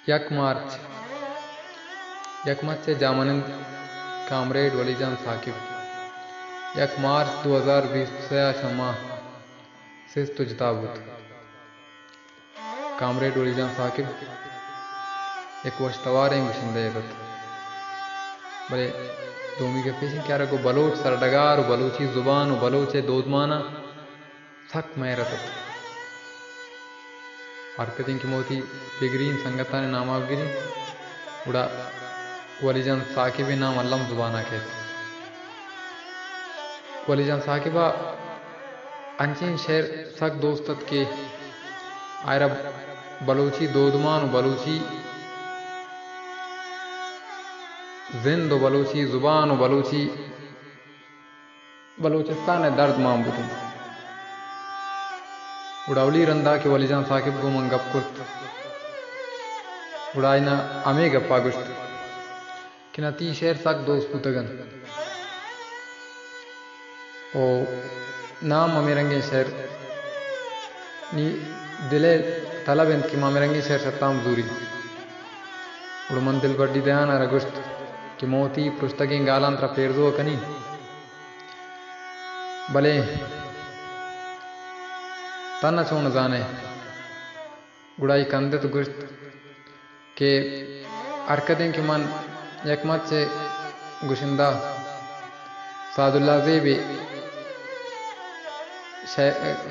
یک مارچ جامانند کامریڈ ولی جان ثاقب 1 مارچ 2020 شمع سیز تجتا بود کامریڈ ولی جان ثاقب ایک وشتوار گوشندے رت بلے دومی کے پیشن کیا رکو بلوچ سردگار و بلوچی زبان و بلوچ دودمانا سخت میں رتت حرکتیں کی موتی بگرین سنگتان نام آفگری اڑا ولی جان ثاقب نام علم زبانہ کہتے ولی جان ثاقبہ انچین شہر سخت دوستت کے آئرہ بلوچی دودمان و بلوچی زند و بلوچی زبان و بلوچستان درد مام بودن اڑاولی رندہ کے ولی جان ثاقب کو من گپ کرت اڑائینا ہمیں گپا گشت کہ تی شہر سخت دوست پوتگن او نام ممیرنگی شہر نی دلے طلب انت کی ممیرنگی شہر ستام زوری اڑو من دل بڑی دیانا رگشت کہ موتی پرشتگین گالان ترا پیرزو کنی بلے تنہ چون زانے گڑائی کندت گشت کہ حرکتیں کہ من یک مت سے گشندہ سعد اللہ زیبی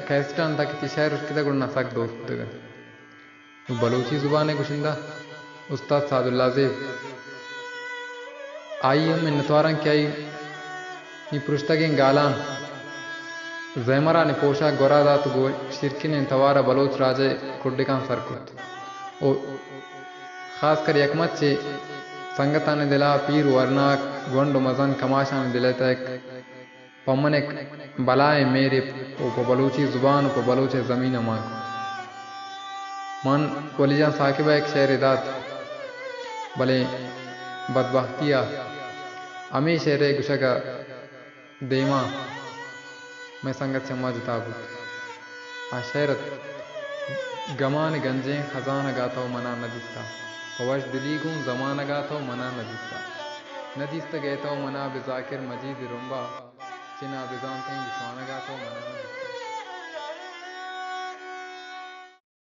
کیسٹان تھا کہ شہر اس کی تگڑنا سخت دوست دگن بلوچی زبان گشندہ استاد سعد اللہ زیب آئی ہم انتوارن کی آئی نی پرشتگین گالان زیمرہ نے پوشا گورا دات گو شرکن انتوارہ بلوچ راجے کڈکان سرکت او خاص کر یکمت سے سنگتان دلا پیر ورناک گونڈ مزن کماشان دلیتا ایک پمن ایک بلائے میرے پا بلوچی زبان پا بلوچ زمین ماں من ولی جان ثاقبہ ایک شعر دات بلے بدبختیا امی شعر گشگا دیما میں سنگت سے مجتا بود شعرت گمان گنجیں خزانہ گاتا ہو منا ندیستا پوش دلی گون زمانہ گاتا ہو منا ندیستا گیتا ہو منا بذاکر مجید رنبا چنا بزانتیں گشوانہ گاتا ہو منا ندیستا